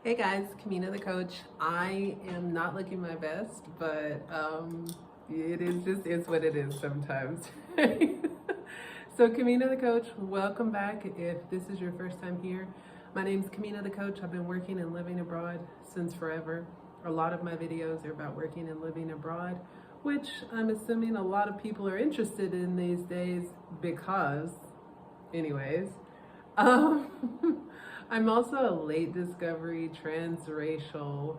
Hey guys, Kamina the coach. I am not looking my best, but it is what it is sometimes. So Kamina the coach, welcome back. If this is your first time here, my name is Kamina the coach. I've been working and living abroad since forever. A lot of my videos are about working and living abroad, which I'm assuming a lot of people are interested in these days because, anyways. I'm also a late discovery transracial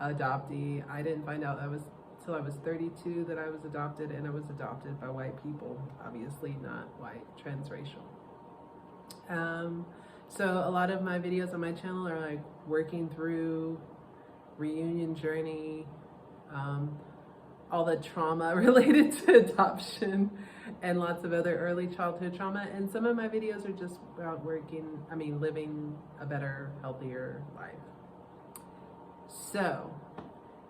adoptee. I didn't find out that was till I was 32 that I was adopted, and I was adopted by white people, obviously not white, transracial. So a lot of my videos on my channel are like working through reunion journey, all the trauma related to adoption and lots of other early childhood trauma. And some of my videos are just about living a better, healthier life. So,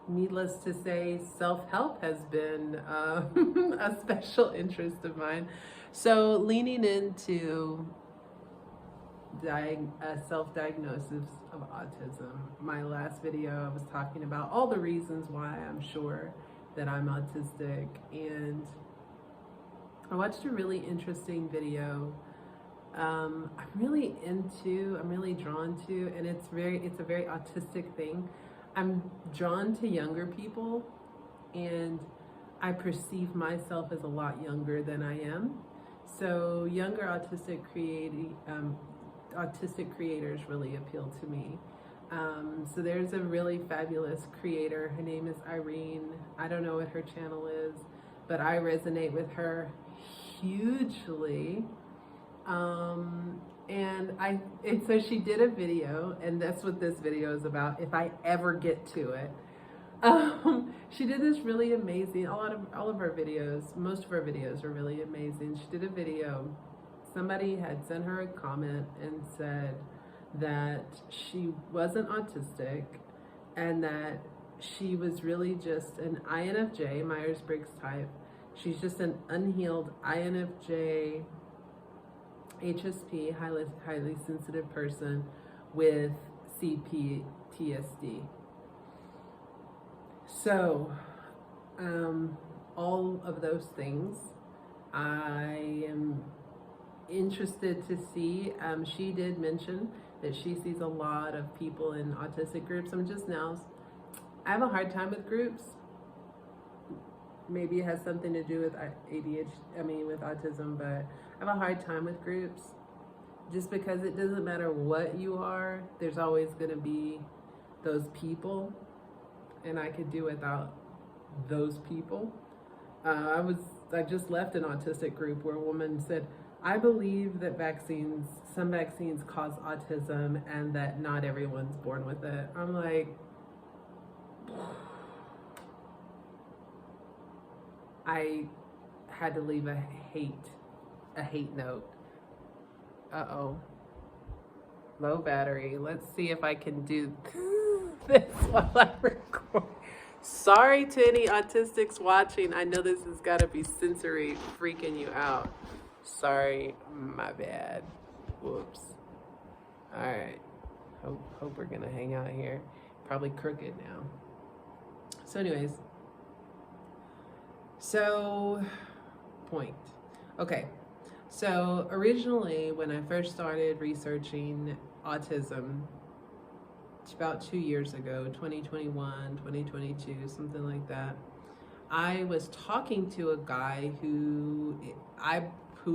needless to say, self-help has been a special interest of mine. So leaning into self-diagnosis of autism. My last video, I was talking about all the reasons why I'm sure that I'm autistic, and I watched a really interesting video. I'm really drawn to, and it's a very autistic thing. I'm drawn to younger people, and I perceive myself as a lot younger than I am. So younger autistic creators really appeal to me. So there's a really fabulous creator. Her name is Irene. I don't know what her channel is, but I resonate with her hugely. And so she did a video, and that's what this video is about, if I ever get to it. She did this really amazing, all of her videos, most of her videos are really amazing. She did a video. Somebody had sent her a comment and said that she wasn't autistic and that she was really just an INFJ, Myers-Briggs type. She's just an unhealed INFJ, HSP, highly sensitive person with C-PTSD. So, all of those things, I am interested to see. She did mention that she sees a lot of people in autistic groups. I have a hard time with groups. Maybe it has something to do with with autism, but I have a hard time with groups just because it doesn't matter what you are, there's always going to be those people, and I could do without those people. I just left an autistic group where a woman said, I believe that some vaccines cause autism and that not everyone's born with it. I'm like, I had to leave a hate note. Uh-oh. Low battery. Let's see if I can do this while I record. Sorry to any autistics watching. I know this has got to be sensory freaking you out. Sorry, my bad. Whoops. All right. Hope we're gonna hang out here. Probably crooked now. So anyways. Point. Okay. So originally, when I first started researching autism, it's about 2 years ago, 2021, 2022, something like that, I was talking to a guy who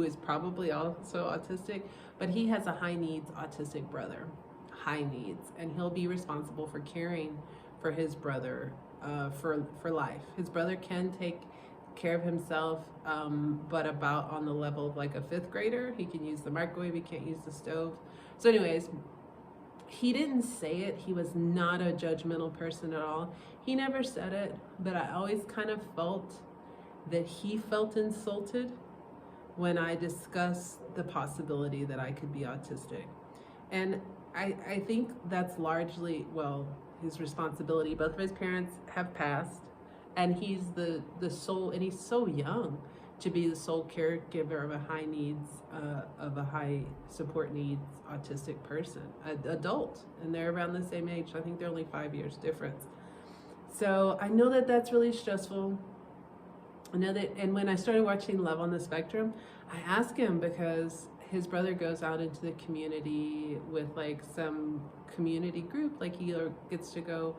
is probably also autistic, but he has a high needs autistic brother, and he'll be responsible for caring for his brother for life. His brother can take care of himself, but about on the level of like a 5th grader. He can use the microwave, he can't use the stove. So anyways, he didn't say it. He was not a judgmental person at all. He never said it, but I always kind of felt that he felt insulted when I discussed the possibility that I could be autistic. And I think that's largely, his responsibility. Both of his parents have passed, and he's the sole, and he's so young to be the sole caregiver of a high support needs autistic person, adult, and they're around the same age. I think they're only 5 years difference. So I know that that's really stressful. I know that, and when I started watching Love on the Spectrum, I asked him because his brother goes out into the community with like some community group, like he gets to go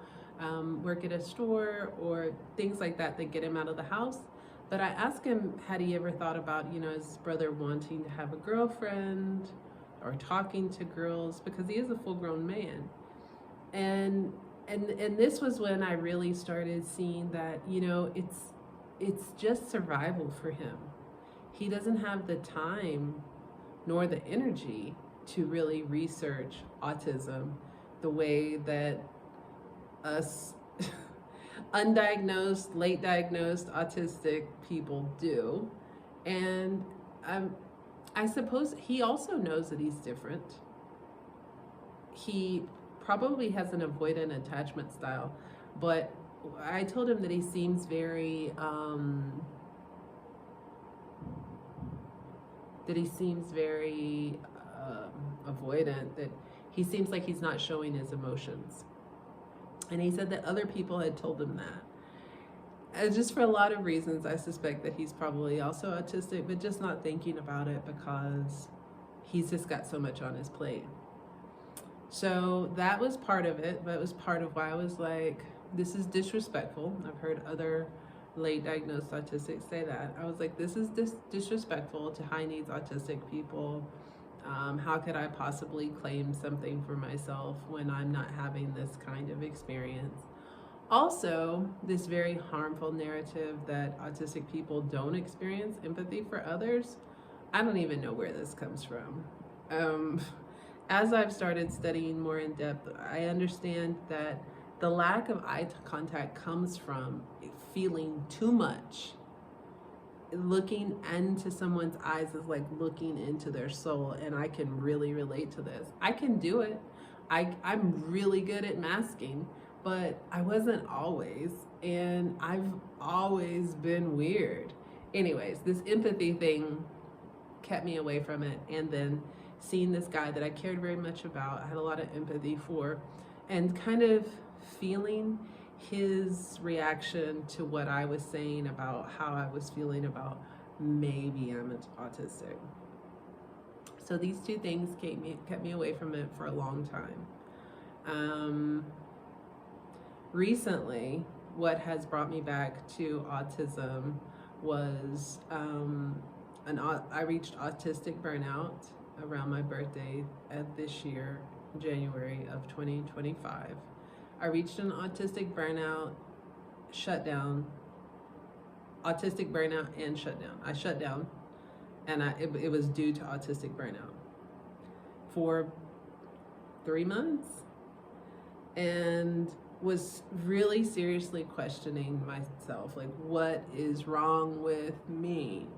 work at a store or things like that that get him out of the house. But I asked him, had he ever thought about, his brother wanting to have a girlfriend or talking to girls, because he is a full-grown man. And this was when I really started seeing that, it's just survival for him. He doesn't have the time nor the energy to really research autism the way that us undiagnosed, late diagnosed autistic people do. And I suppose he also knows that he's different. He probably has an avoidant attachment style, but I told him that he seems very avoidant, that he seems like he's not showing his emotions. And he said that other people had told him that. And just for a lot of reasons, I suspect that he's probably also autistic, but just not thinking about it because he's just got so much on his plate. So that was part of it, but it was part of why I was like, this is disrespectful. I've heard other late diagnosed autistics say that. I was like, this is disrespectful to high needs autistic people. How could I possibly claim something for myself when I'm not having this kind of experience? Also, this very harmful narrative that autistic people don't experience empathy for others. I don't even know where this comes from. As I've started studying more in depth, I understand that the lack of eye contact comes from feeling too much. Looking into someone's eyes is like looking into their soul, and I can really relate to this. I can do it. I'm really good at masking, but I wasn't always, and I've always been weird. Anyways, this empathy thing kept me away from it, and then seeing this guy that I cared very much about, I had a lot of empathy for, and kind of feeling his reaction to what I was saying about how I was feeling about maybe I'm autistic. So these two things kept me away from it for a long time. Recently, what has brought me back to autism was I reached autistic burnout around my birthday of this year, January of 2025. I reached an autistic burnout, shutdown, autistic burnout and shutdown. I shut down, and it was due to autistic burnout for 3 months, and was really seriously questioning myself, like, what is wrong with me?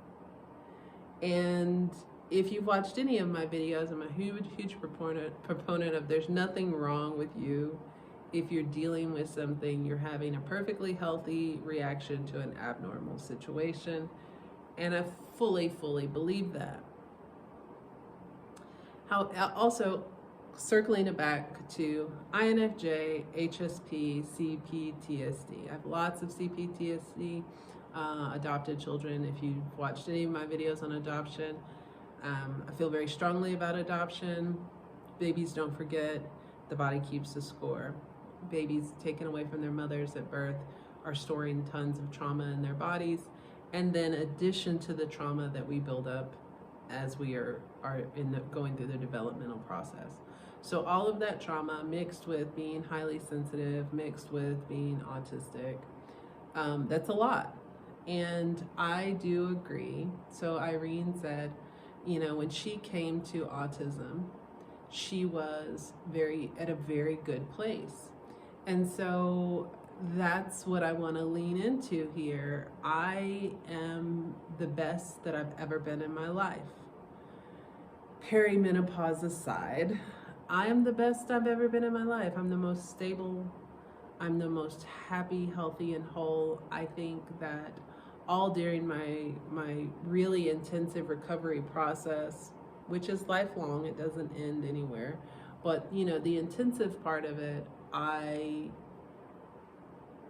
And if you've watched any of my videos, I'm a huge proponent of there's nothing wrong with you. If you're dealing with something, you're having a perfectly healthy reaction to an abnormal situation. And I fully believe that. Also, circling it back to INFJ, HSP, C-PTSD. I have lots of C-PTSD, adopted children. If you've watched any of my videos on adoption, I feel very strongly about adoption. Babies don't forget, the body keeps the score. Babies taken away from their mothers at birth are storing tons of trauma in their bodies, and then addition to the trauma that we build up as we are going through the developmental process. So all of that trauma mixed with being highly sensitive, mixed with being autistic, that's a lot. And I do agree. So Irene said, when she came to autism, she was at a very good place. And so that's what I want to lean into here. I am the best that I've ever been in my life. Perimenopause aside, I am the best I've ever been in my life. I'm the most stable. I'm the most happy, healthy, and whole. I think that all during my really intensive recovery process, which is lifelong. It doesn't end anywhere. But, you know, the intensive part of it, I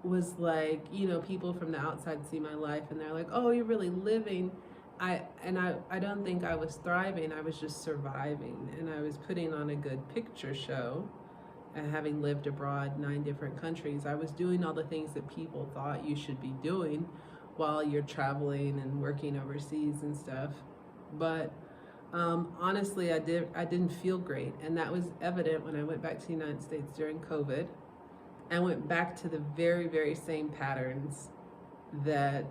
was like, you know, people from the outside see my life and they're like, oh, you're really living. I don't think I was thriving. I was just surviving, and I was putting on a good picture show. And having lived abroad 9 different countries, I was doing all the things that people thought you should be doing while you're traveling and working overseas and stuff. But honestly, I didn't feel great, and that was evident when I went back to the United States during COVID. I went back to the very, very same patterns that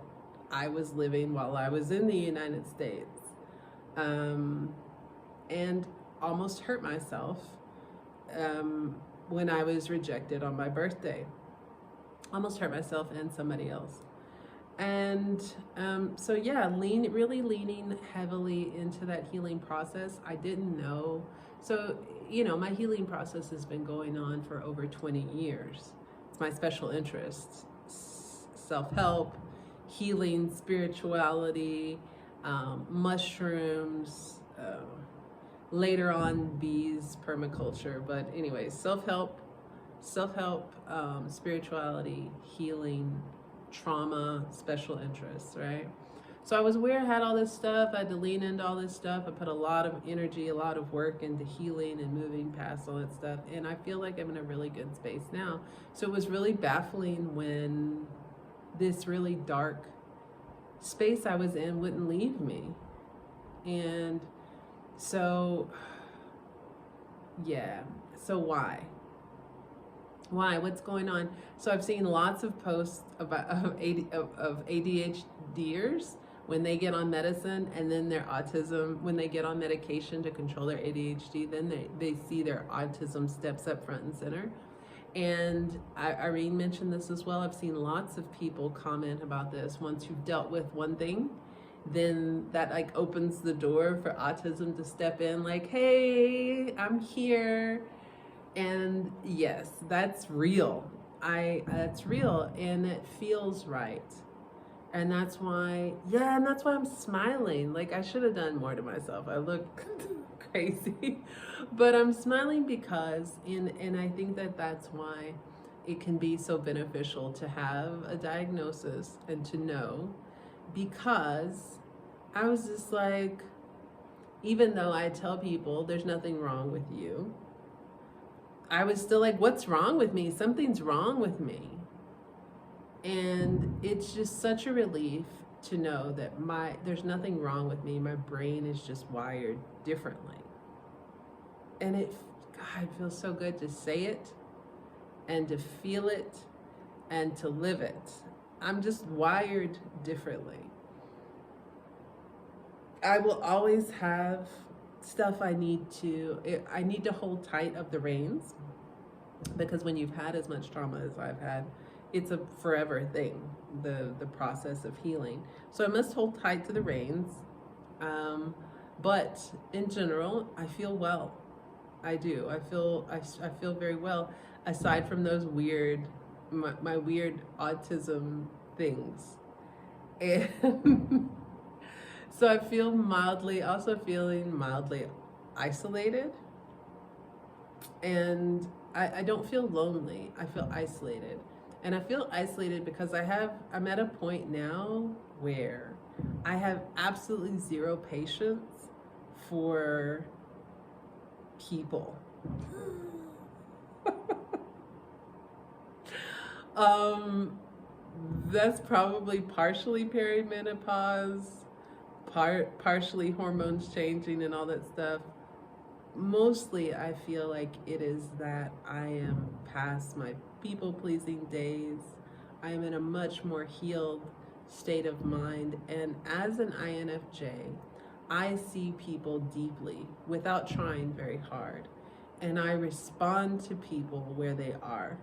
I was living while I was in the United States, and almost hurt myself when I was rejected on my birthday. Almost hurt myself and somebody else. And so yeah, really leaning heavily into that healing process. I didn't know. So, you know, my healing process has been going on for over 20 years. It's my special interest: self-help, healing, spirituality, mushrooms, later on bees, permaculture. But anyways, self-help, spirituality, healing, trauma, special interests, right? So I was aware I had all this stuff. I had to lean into all this stuff. I put a lot of energy, a lot of work into healing and moving past all that stuff. And I feel like I'm in a really good space now. So it was really baffling when this really dark space I was in wouldn't leave me. And so, yeah. So why? What's going on? So I've seen lots of posts about of ADHDers when they get on medicine, and then their autism, when they get on medication to control their ADHD, then they see their autism steps up front and center. And Irene mentioned this as well. I've seen lots of people comment about this. Once you've dealt with one thing, then that like opens the door for autism to step in, like, hey, I'm here. And yes, that's real. That's real, and it feels right. And that's why I'm smiling. Like, I should have done more to myself. I look crazy, but I'm smiling because, and I think that that's why it can be so beneficial to have a diagnosis and to know, because I was just like, even though I tell people there's nothing wrong with you, I was still like, what's wrong with me? Something's wrong with me. And it's just such a relief to know that there's nothing wrong with me. My brain is just wired differently. And it feels so good to say it and to feel it and to live it. I'm just wired differently. I will always have stuff I need to hold tight of the reins, because when you've had as much trauma as I've had, it's a forever thing, the process of healing. So I must hold tight to the reins. But in general, I feel well. I do. I feel very well, aside from those my weird autism things. And so I feel feeling mildly isolated. And I don't feel lonely. I feel isolated. And I feel isolated because I'm at a point now where I have absolutely zero patience for people. That's probably partially perimenopause, partially hormones changing and all that stuff. Mostly I feel like it is that I am past my people-pleasing days. I am in a much more healed state of mind. And as an INFJ, I see people deeply without trying very hard. And I respond to people where they are.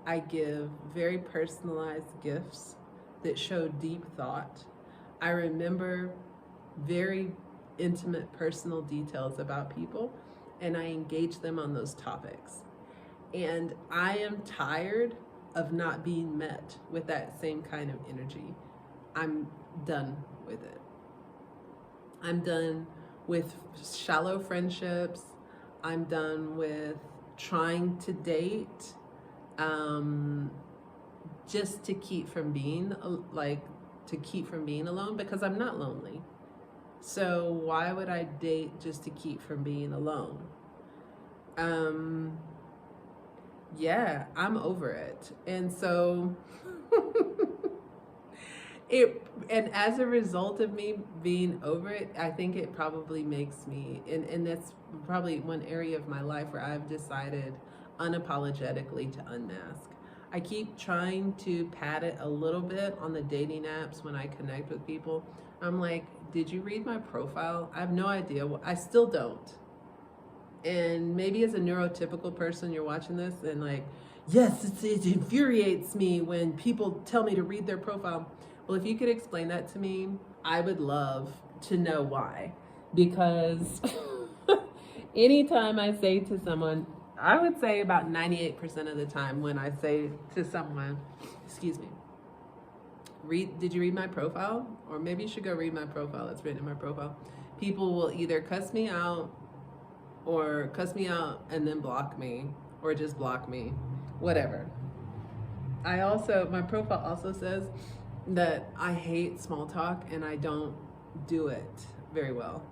I give very personalized gifts that show deep thought. I remember very intimate personal details about people, and I engage them on those topics. And I am tired of not being met with that same kind of energy. I'm done with it. I'm done with shallow friendships. I'm done with trying to date just to keep from being alone, because I'm not lonely. So why would I date just to keep from being alone? Yeah, I'm over it. And so and as a result of me being over it, I think it probably makes me, and that's probably one area of my life where I've decided unapologetically to unmask. I keep trying to pad it a little bit on the dating apps when I connect with people. I'm like, did you read my profile? I have no idea. I still don't. And maybe as a neurotypical person, you're watching this and like, yes, it infuriates me when people tell me to read their profile. Well, if you could explain that to me, I would love to know why. Because anytime I say to someone, I would say about 98% of the time when I say to someone, excuse me, did you read my profile? Or maybe you should go read my profile. It's written in my profile. People will either cuss me out and then block me, or just block me, whatever. My profile also says that I hate small talk and I don't do it very well.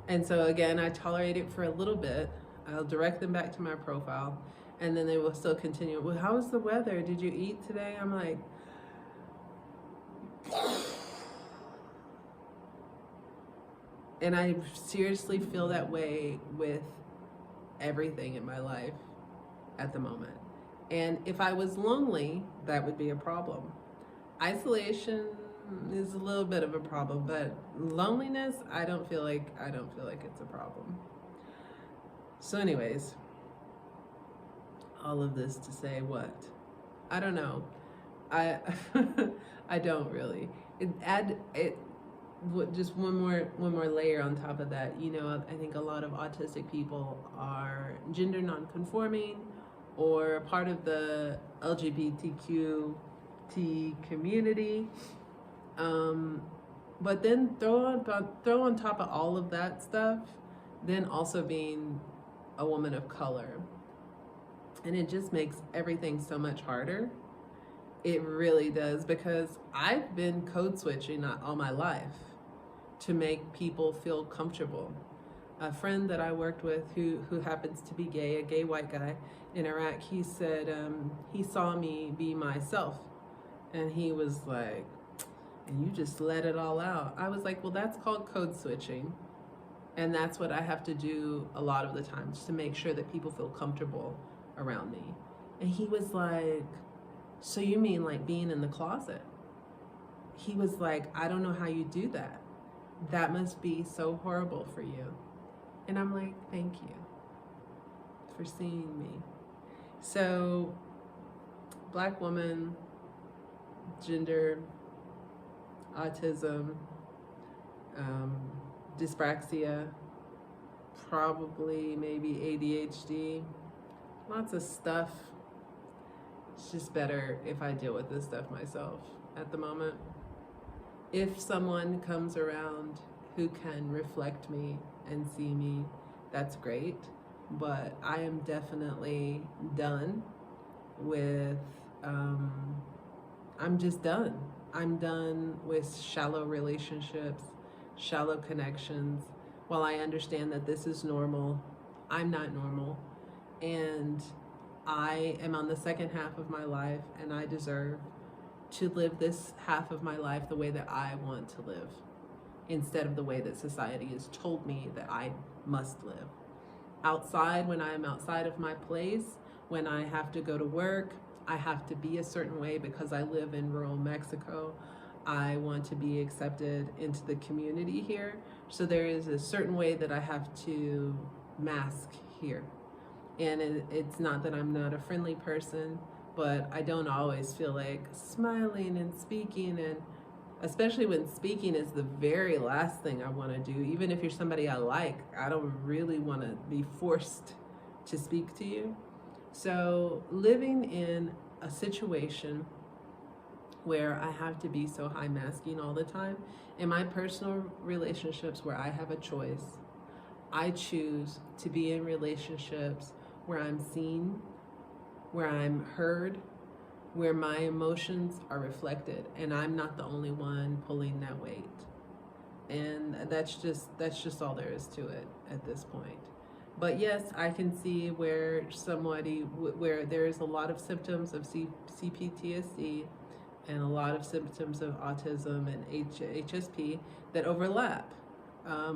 And so again, I tolerate it for a little bit. I'll direct them back to my profile, and then they will still continue. Well, how was the weather? Did you eat today? I'm like, and I seriously feel that way with everything in my life at the moment. And if I was lonely, that would be a problem. Isolation is a little bit of a problem, but loneliness, I don't feel like it's a problem. So anyways, all of this to say what? I don't know. I I don't really. Just one more layer on top of that. I think a lot of autistic people are gender nonconforming or part of the LGBTQT community. But then throw on top of all of that stuff, then also being a woman of color. And it just makes everything so much harder. It really does, because I've been code switching all my life to make people feel comfortable. A friend that I worked with who happens to be gay, a gay white guy in Iraq, he said he saw me be myself. And he was like, and you just let it all out. I was like, well, that's called code switching. And that's what I have to do a lot of the time, just to make sure that people feel comfortable around me. And he was like, so you mean like being in the closet? He was like, I don't know how you do that. That must be so horrible for you. And I'm like, thank you for seeing me. So, Black woman, gender, autism, dyspraxia, probably maybe ADHD, lots of stuff. It's just better if I deal with this stuff myself at the moment. If someone comes around who can reflect me and see me, that's great. But I am definitely done with, I'm just done. I'm done with shallow relationships, shallow connections. While I understand that this is normal, I'm not normal. And I am on the second half of my life, and I deserve to live this half of my life the way that I want to live, instead of the way that society has told me that I must live. Outside, when I am outside of my place, when I have to go to work, I have to be a certain way because I live in rural Mexico. I want to be accepted into the community here. So there is a certain way that I have to mask here. And it's not that I'm not a friendly person, but I don't always feel like smiling and speaking, and especially when speaking is the very last thing I want to do. Even if you're somebody I like, I don't really want to be forced to speak to you. So living in a situation where I have to be so high masking all the time. In my personal relationships where I have a choice, I choose to be in relationships where I'm seen, where I'm heard, where my emotions are reflected, and I'm not the only one pulling that weight. And that's just all there is to it at this point. But yes, I can see where where there is a lot of symptoms of CPTSD and a lot of symptoms of autism and HSP that overlap,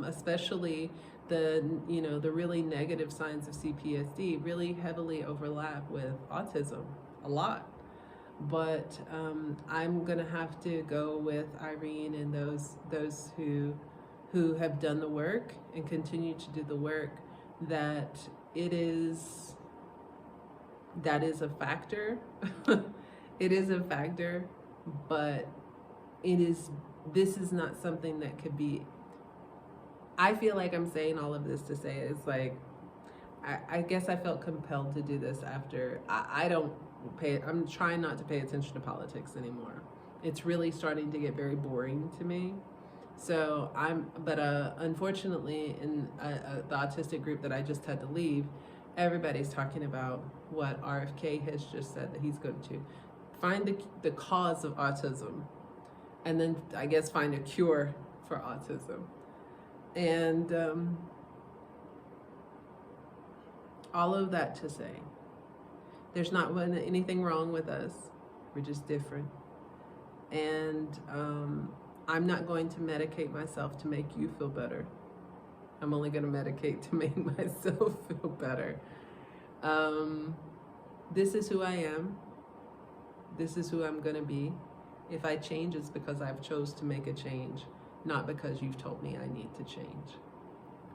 especially the really negative signs of CPTSD really heavily overlap with autism a lot. But I'm gonna have to go with Irene and those who have done the work and continue to do the work, that is a factor. It is a factor, but this is not something that could be. I feel like I'm saying all of this to say it's like, I guess I felt compelled to do this after I'm trying not to pay attention to politics anymore. It's really starting to get very boring to me. So unfortunately, in the autistic group that I just had to leave, everybody's talking about what RFK has just said, that he's going to find the cause of autism, and then I guess find a cure for autism. And all of that to say, there's not anything wrong with us. We're just different. And I'm not going to medicate myself to make you feel better. I'm only going to medicate to make myself feel better. This is who I am. This is who I'm going to be. If I change, it's because I've chose to make a change, not because you've told me I need to change.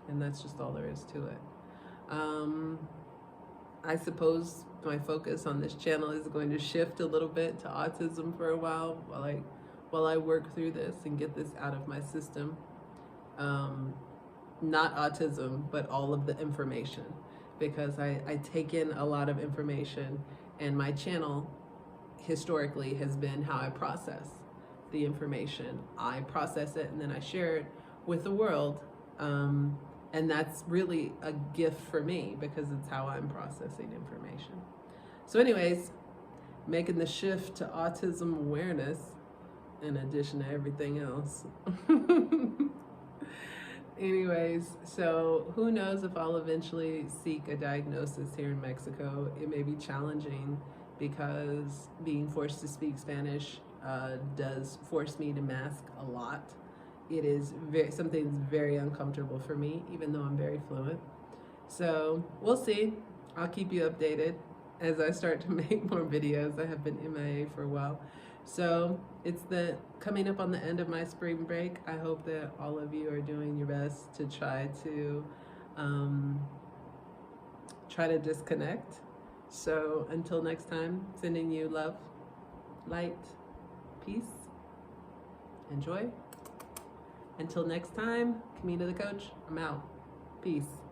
And that's just all there is to it. I suppose my focus on this channel is going to shift a little bit to autism for a while while I work through this and get this out of my system. Not autism, but all of the information, because I take in a lot of information, and my channel historically has been how I process the information. I process it and then I share it with the world. And that's really a gift for me because it's how I'm processing information. So anyways, making the shift to autism awareness in addition to everything else. Anyways, so who knows if I'll eventually seek a diagnosis here in Mexico. It may be challenging because being forced to speak Spanish does force me to mask a lot. It is something that's very uncomfortable for me, even though I'm very fluent. So we'll see. I'll keep you updated as I start to make more videos. I have been MIA for a while. So it's coming up on the end of my spring break. I hope that all of you are doing your best to try to disconnect. So until next time, sending you love, light, peace, and joy. Until next time, Camina the Coach, I'm out. Peace.